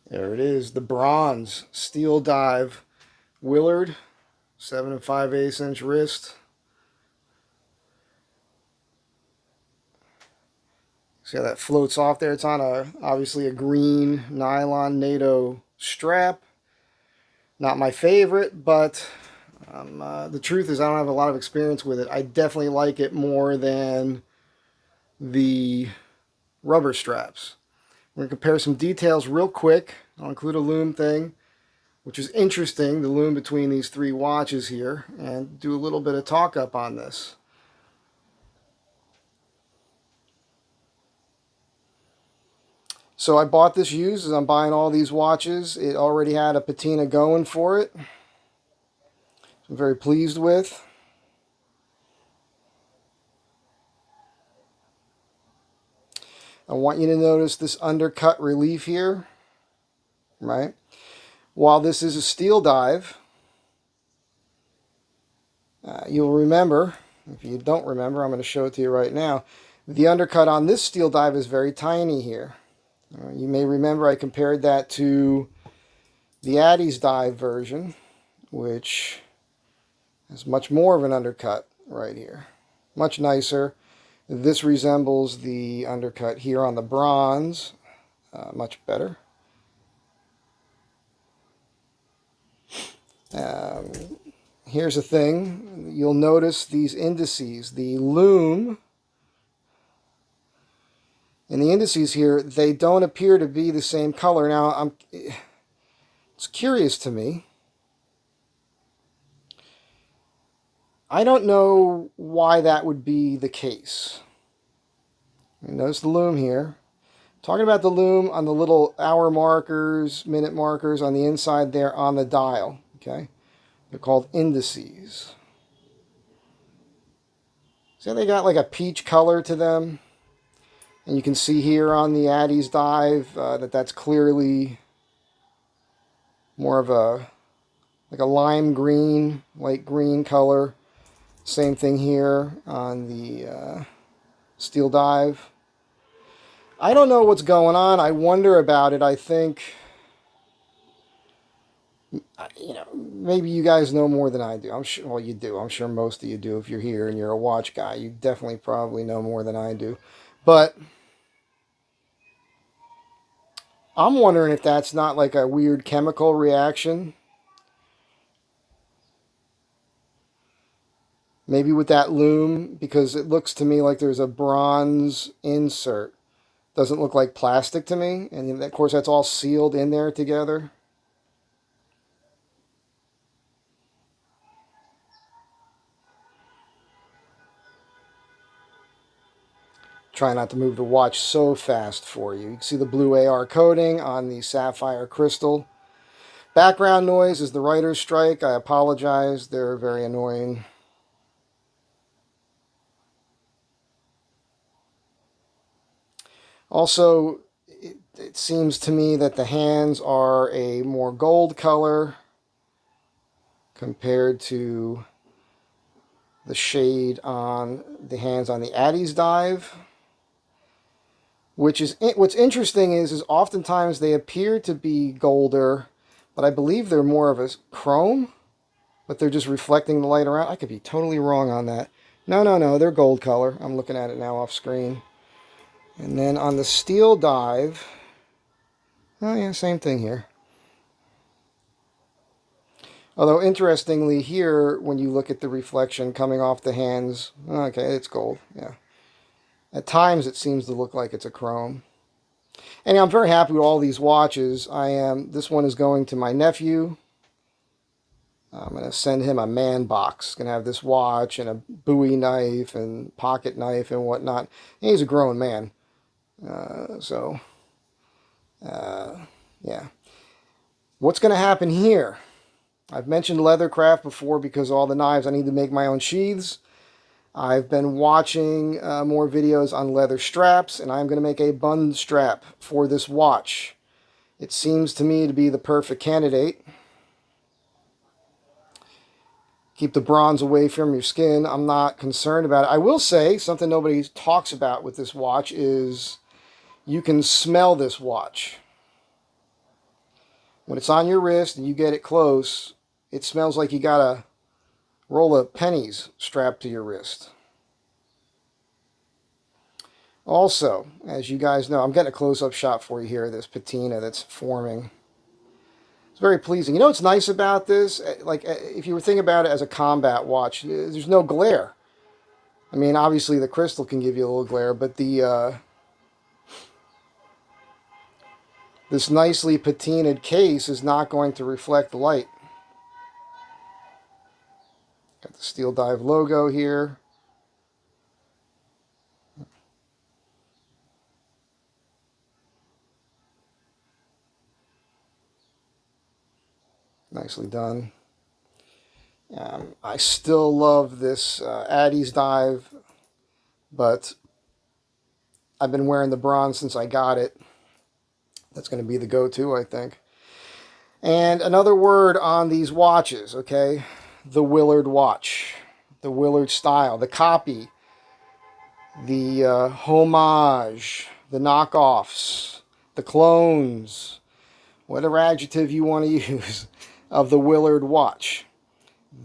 There it is, the bronze SteelDive Willard 7 5/8" wrist. See how that floats off there? It's on obviously a green nylon NATO strap. Not my favorite, but the truth is I don't have a lot of experience with it. I definitely like it more than the rubber straps. We're going to compare some details real quick. I'll include a loom thing, which is interesting, the loom between these three watches here, and do a little bit of talk up on this. So I bought this used as I'm buying all these watches. It already had a patina going for it. I'm very pleased with. I want you to notice this undercut relief here, right? While this is a SteelDive, you'll remember, if you don't remember, I'm going to show it to you right now. The undercut on this SteelDive is very tiny here. You may remember I compared that to the Addy's dive version, which has much more of an undercut right here. Much nicer. This resembles the undercut here on the bronze, much better. Here's the thing. You'll notice these indices. The Loom and the indices here, they don't appear to be the same color. Now, it's curious to me. I don't know why that would be the case. Notice the Loom here. Talking about the Loom on the little hour markers, minute markers on the inside there on the dial. Okay, they're called indices. See how they got like a peach color to them? And you can see here on the Addy's dive that's clearly more of a like a lime green, light green color. Same thing here on the SteelDive. I don't know what's going on. I wonder about it. I think, maybe you guys know more than I do. I'm sure, well, you do. I'm sure most of you do. If you're here and you're a watch guy, you definitely probably know more than I do. But I'm wondering if that's not like a weird chemical reaction. Maybe with that Loom, because it looks to me like there's a bronze insert. Doesn't look like plastic to me. And of course, that's all sealed in there together. Try not to move the watch so fast for you. You can see the blue AR coating on the sapphire crystal. Background noise is the writer's strike. I apologize. They're very annoying. Also, it seems to me that the hands are a more gold color compared to the shade on the hands on the Addy's dive. What's interesting is oftentimes they appear to be golder, but I believe they're more of a chrome, but they're just reflecting the light around. I could be totally wrong on that. No, they're gold color. I'm looking at it now off screen. And then on the SteelDive, oh yeah, same thing here. Although interestingly here, when you look at the reflection coming off the hands, okay, it's gold, yeah. At times it seems to look like it's a chrome. And I'm very happy with all these watches. This one is going to my nephew. I'm going to send him a man box. Going to have this watch and a Bowie knife and pocket knife and whatnot. And he's a grown man. Yeah. What's going to happen here? I've mentioned leathercraft before because all the knives I need to make my own sheaths. I've been watching more videos on leather straps, and I'm going to make a bund strap for this watch. It seems to me to be the perfect candidate. Keep the bronze away from your skin. I'm not concerned about it. I will say, something nobody talks about with this watch is you can smell this watch. When it's on your wrist and you get it close, it smells like you got a roll of pennies strapped to your wrist. Also, as you guys know, I'm getting a close-up shot for you here, this patina that's forming. It's very pleasing. You know what's nice about this? Like, if you were thinking about it as a combat watch, there's no glare. I mean, obviously the crystal can give you a little glare, but the this nicely patinaed case is not going to reflect light. Got the SteelDive logo here. Nicely done. I still love this SteelDive, but I've been wearing the bronze since I got it. That's going to be the go-to, I think. And another word on these watches, okay? The Willard watch, the Willard style, the copy, the homage, the knockoffs, the clones, whatever adjective you want to use, of the Willard watch.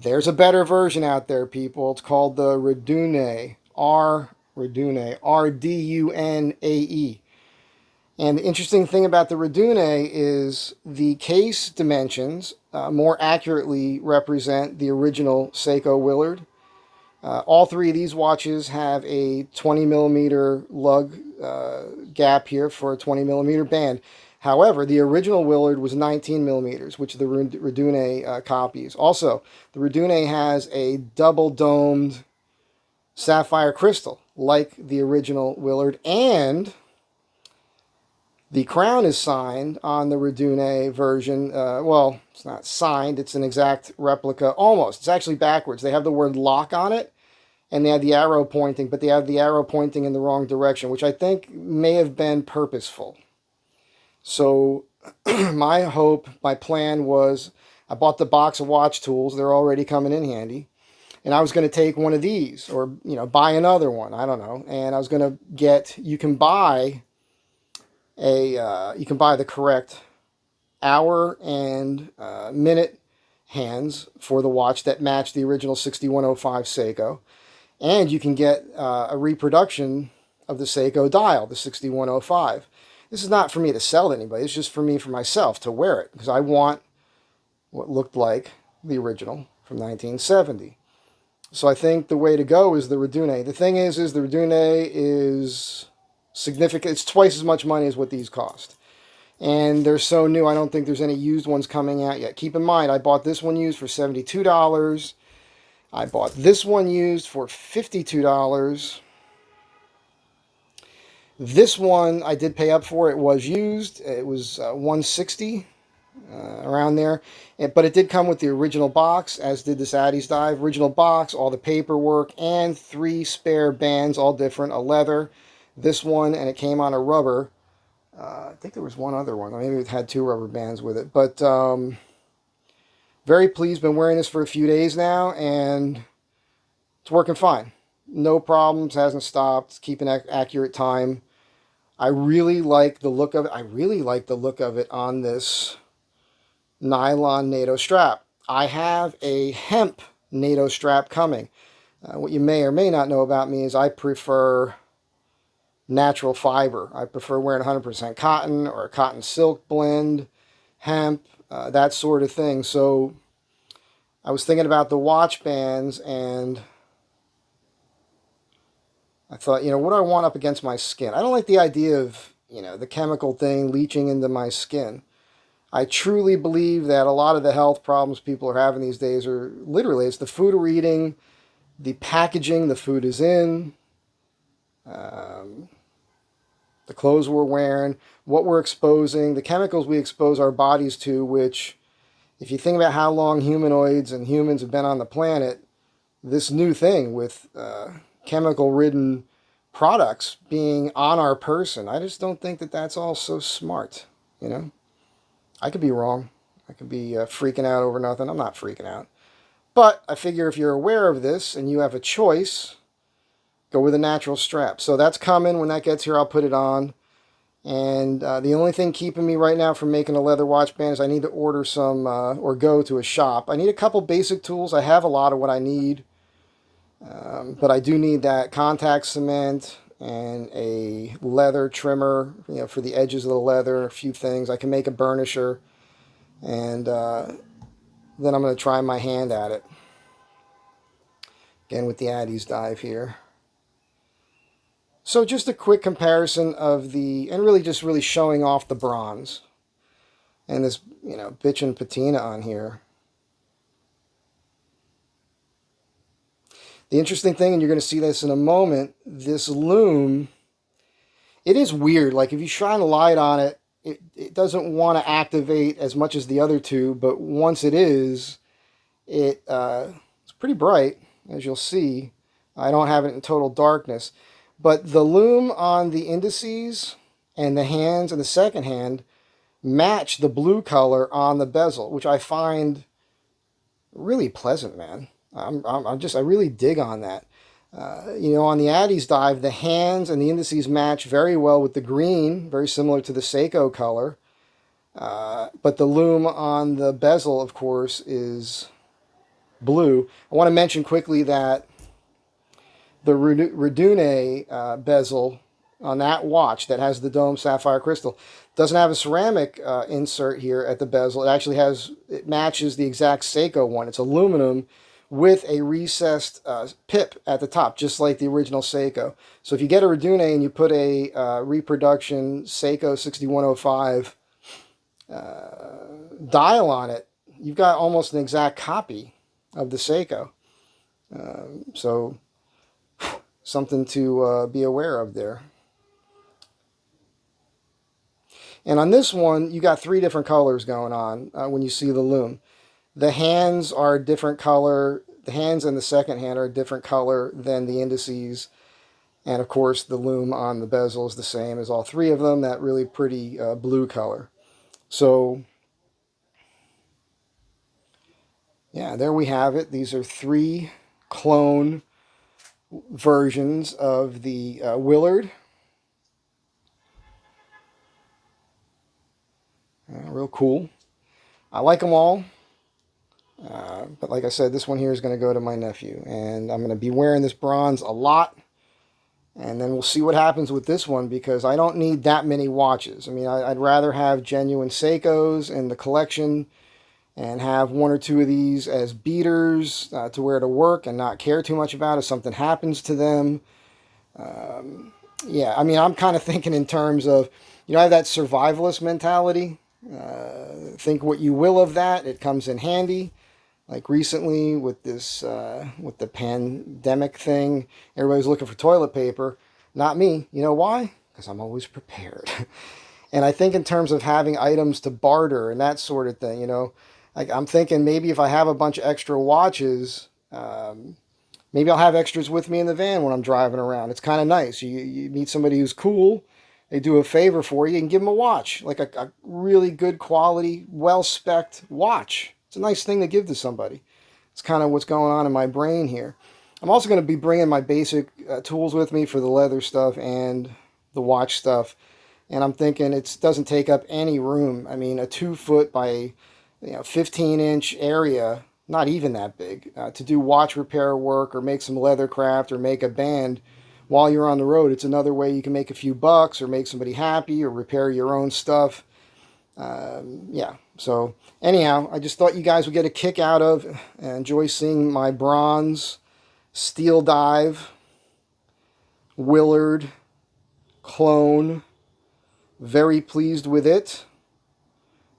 There's a better version out there, people. It's called the Redune, Redune, R-D-U-N-A-E. And the interesting thing about the Redune is the case dimensions more accurately represent the original Seiko Willard. All three of these watches have a 20 millimeter lug gap here for a 20 millimeter band. However, the original Willard was 19 millimeters, which the Redune copies. Also, the Redune has a double-domed sapphire crystal, like the original Willard, and the crown is signed on the Redune version. Well, it's not signed. It's an exact replica, almost. It's actually backwards. They have the word lock on it, and they have the arrow pointing, but they have the arrow pointing in the wrong direction, which I think may have been purposeful. So my hope, my plan was, I bought the box of watch tools. They're already coming in handy. And I was going to take one of these, or, buy another one. I don't know. And I was going to get, you can buy the correct hour and minute hands for the watch that match the original 6105 Seiko. And you can get a reproduction of the Seiko dial, the 6105. This is not for me to sell to anybody. It's just for me, for myself, to wear it. Because I want what looked like the original from 1970. So I think the way to go is the Redune. The thing is the Redune is significant. It's twice as much money as what these cost. And they're so new, I don't think there's any used ones coming out yet. Keep in mind, I bought this one used for $72. I bought this one used for $52. This one I did pay up for. It was used. It was $160, around there. But it did come with the original box, as did this SteelDive. Original box, all the paperwork, and 3 spare bands, all different. A leather, this one, and it came on a rubber. I think there was one other one. Maybe it had 2 rubber bands with it. But very pleased. Been wearing this for a few days now, and it's working fine. No problems. Hasn't stopped. It's keeping accurate time. I really like the look of it. I really like the look of it on this nylon NATO strap. I have a hemp NATO strap coming. What you may or may not know about me is I prefer natural fiber. I prefer wearing 100% cotton or a cotton silk blend, hemp, that sort of thing. So I was thinking about the watch bands, and I thought, what do I want up against my skin? I don't like the idea of, the chemical thing leaching into my skin. I truly believe that a lot of the health problems people are having these days are literally, it's the food we're eating, the packaging the food is in, the clothes we're wearing, what we're exposing, the chemicals we expose our bodies to, which, if you think about how long humanoids and humans have been on the planet, this new thing with chemical-ridden products being on our person, I just don't think that that's all so smart, I could be wrong. I could be freaking out over nothing. I'm not freaking out. But I figure if you're aware of this and you have a choice, go with a natural strap. So that's coming. When that gets here, I'll put it on. And the only thing keeping me right now from making a leather watch band is I need to order some or go to a shop. I need a couple basic tools. I have a lot of what I need, but I do need that contact cement and a leather trimmer, for the edges of the leather, a few things. I can make a burnisher, and then I'm going to try my hand at it. Again with the SteelDive here. So just a quick comparison of and really showing off the bronze. And this, bitchin' patina on here. The interesting thing, and you're going to see this in a moment, this Loom, it is weird. Like if you shine a light on it, it doesn't want to activate as much as the other two, but once it is, it's pretty bright, as you'll see. I don't have it in total darkness. But the Loom on the indices and the hands and the second hand match the blue color on the bezel, which I find really pleasant, man. I really dig on that. On the SteelDive, the hands and the indices match very well with the green, very similar to the Seiko color. But the Loom on the bezel, of course, is blue. I want to mention quickly that the Redune bezel on that watch that has the dome sapphire crystal doesn't have a ceramic insert here at the bezel. It matches the exact Seiko one. It's aluminum with a recessed pip at the top, just like the original Seiko. So if you get a Redune and you put a reproduction Seiko 6105 dial on it, you've got almost an exact copy of the Seiko. So something to be aware of there. And on this one, you got 3 different colors going on when you see the Loom. The hands are a different color. The hands and the second hand are a different color than the indices. And of course, the Loom on the bezel is the same as all 3 of them, that really pretty blue color. So, yeah, there we have it. These are 3 clone versions of the Willard. Real cool. I like them all. But like I said, this one here is going to go to my nephew. And I'm going to be wearing this bronze a lot. And then we'll see what happens with this one, because I don't need that many watches. I mean, I'd rather have genuine Seikos in the collection and have 1 or 2 of these as beaters to wear to work and not care too much about if something happens to them. Yeah, I mean, I'm kind of thinking in terms of, I have that survivalist mentality. Think what you will of that. It comes in handy. Like recently with this, with the pandemic thing, everybody's looking for toilet paper. Not me. You know why? Because I'm always prepared. And I think in terms of having items to barter and that sort of thing, like I'm thinking maybe if I have a bunch of extra watches, maybe I'll have extras with me in the van when I'm driving around. It's kind of nice. You meet somebody who's cool. They do a favor for you and give them a watch, like a really good quality, well-spec'd watch. It's a nice thing to give to somebody. It's kind of what's going on in my brain here. I'm also going to be bringing my basic tools with me for the leather stuff and the watch stuff. And I'm thinking it doesn't take up any room. I mean, a 2-foot by 15-inch area, not even that big, to do watch repair work or make some leather craft or make a band while you're on the road. It's another way you can make a few bucks or make somebody happy or repair your own stuff. Yeah, so anyhow, I just thought you guys would get a kick out of and enjoy seeing my bronze SteelDive Willard clone. Very pleased with it.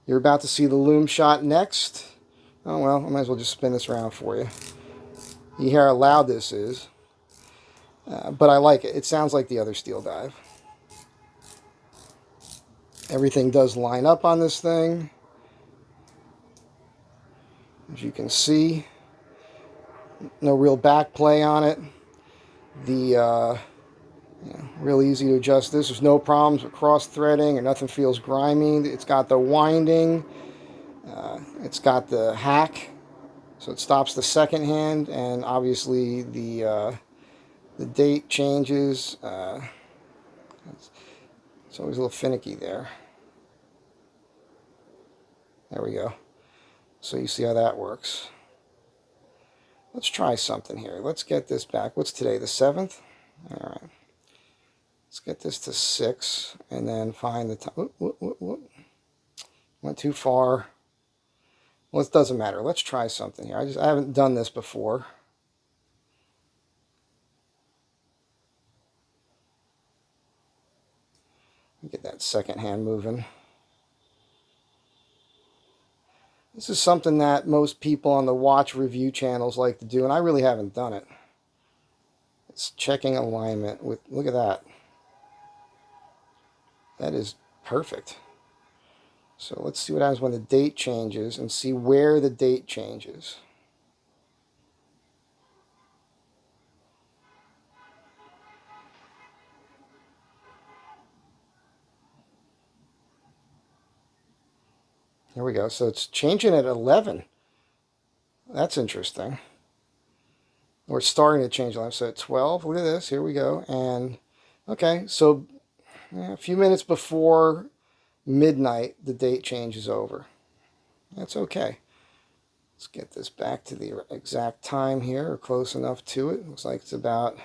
You're about to see the Loom shot next. Oh well, I might as well just spin this around for you. You hear how loud this is. But I like it. It sounds like the other SteelDive. Everything does line up on this thing. As you can see, no real back play on it. Real easy to adjust this. There's no problems with cross-threading or nothing feels grimy. It's got the winding. It's got the hack, so it stops the second hand, and obviously the date changes. It's always a little finicky there. There we go. So you see how that works. Let's try something here. Let's get this back. What's today, the 7th? All right. Let's get this to 6 and then find the time. Went too far. Well, it doesn't matter. Let's try something here. I haven't done this before. Get that second hand moving. This is something that most people on the watch review channels like to do, and I really haven't done it. It's checking alignment with, look at that. That is perfect. So let's see what happens when the date changes and see where the date changes. Here we go. So it's changing at 11. That's interesting. We're starting to change live. So at 12, look at this. Here we go. And okay, so a few minutes before midnight, the date changes over. That's okay. Let's get this back to the exact time here, or close enough to it. Looks like it's about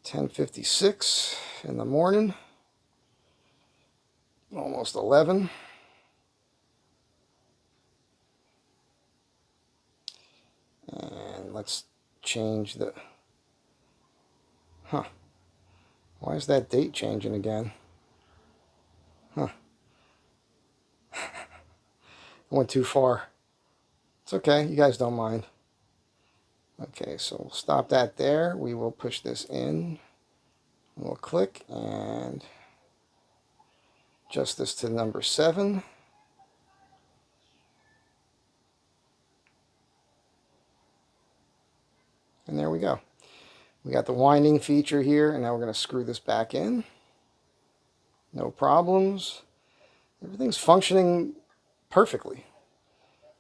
10:56 in the morning. Almost 11. And let's change the... Huh. Why is that date changing again? Huh. I went too far. It's okay. You guys don't mind. Okay, so we'll stop that there. We will push this in. We'll click and adjust this to number 7. And there we go. We got the winding feature here, and now we're going to screw this back in. No problems. Everything's functioning perfectly.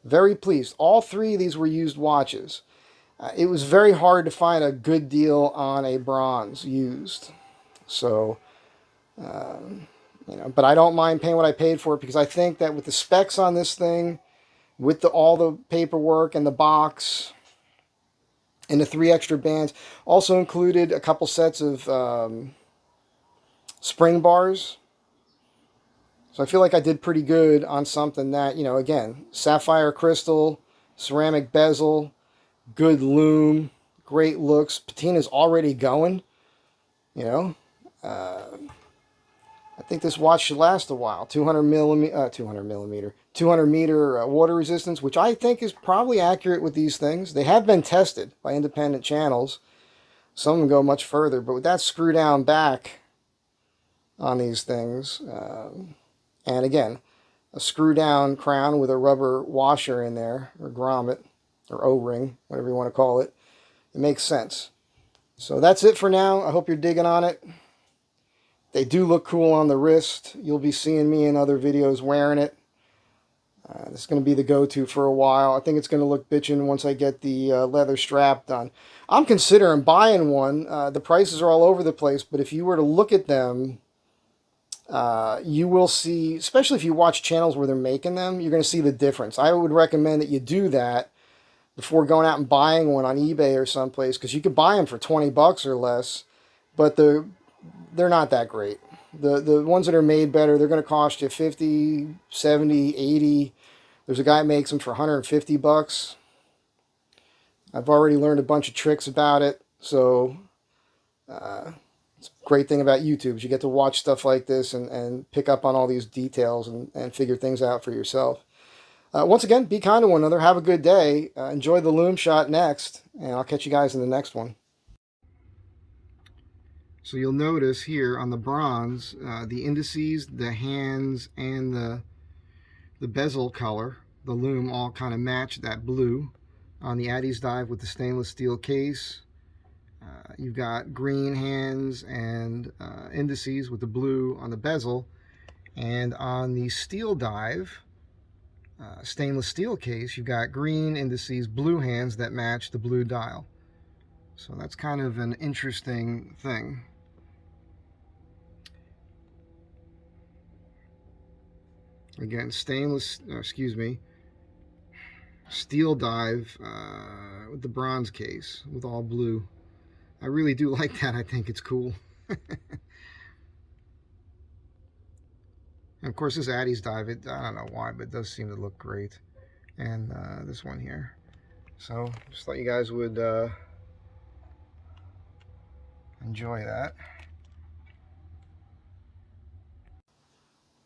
Very pleased. All 3 of these were used watches. It was very hard to find a good deal on a bronze used. So, you know, but I don't mind paying what I paid for it, because I think that with the specs on this thing, with all the paperwork and the box, and the 3 extra bands, also included a couple sets of spring bars. So I feel like I did pretty good on something that, you know, again, sapphire crystal, ceramic bezel, good loom, great looks. Patina's already going, you know. I think this watch should last a while. 200 meter water resistance, which I think is probably accurate with these things. They have been tested by independent channels. Some of them go much further, but with that screw down back on these things, and again, a screw down crown with a rubber washer in there, or grommet, or O-ring, whatever you want to call it, it makes sense. So that's it for now. I hope you're digging on it. They do look cool on the wrist. You'll be seeing me in other videos wearing it. This is going to be the go-to for a while. I think it's going to look bitchin' once I get the leather strap done. I'm considering buying one. The prices are all over the place, but if you were to look at them, you will see, especially if you watch channels where they're making them, you're going to see the difference. I would recommend that you do that before going out and buying one on eBay or someplace, because you could buy them for 20 bucks or less, but they're not that great. The ones that are made better, they're going to cost you 50, 70, 80. There's a guy that makes them for 150 bucks. I've already learned a bunch of tricks about it. So it's a great thing about YouTube is you get to watch stuff like this and pick up on all these details and figure things out for yourself. Once again, be kind to one another. Have a good day. Enjoy the loom shot next. And I'll catch you guys in the next one. So you'll notice here on the bronze, the indices, the hands, and the bezel color, the loom, all kind of match that blue. On the SteelDive with the stainless steel case, you've got green hands and indices with the blue on the bezel. And on the SteelDive stainless steel case, you've got green indices, blue hands that match the blue dial. So that's kind of an interesting thing. Again, stainless, excuse me, SteelDive with the bronze case with all blue. I really do like that. I think it's cool. And of course, this Addy's dive, I don't know why, but it does seem to look great. And this one here. So just thought you guys would enjoy that.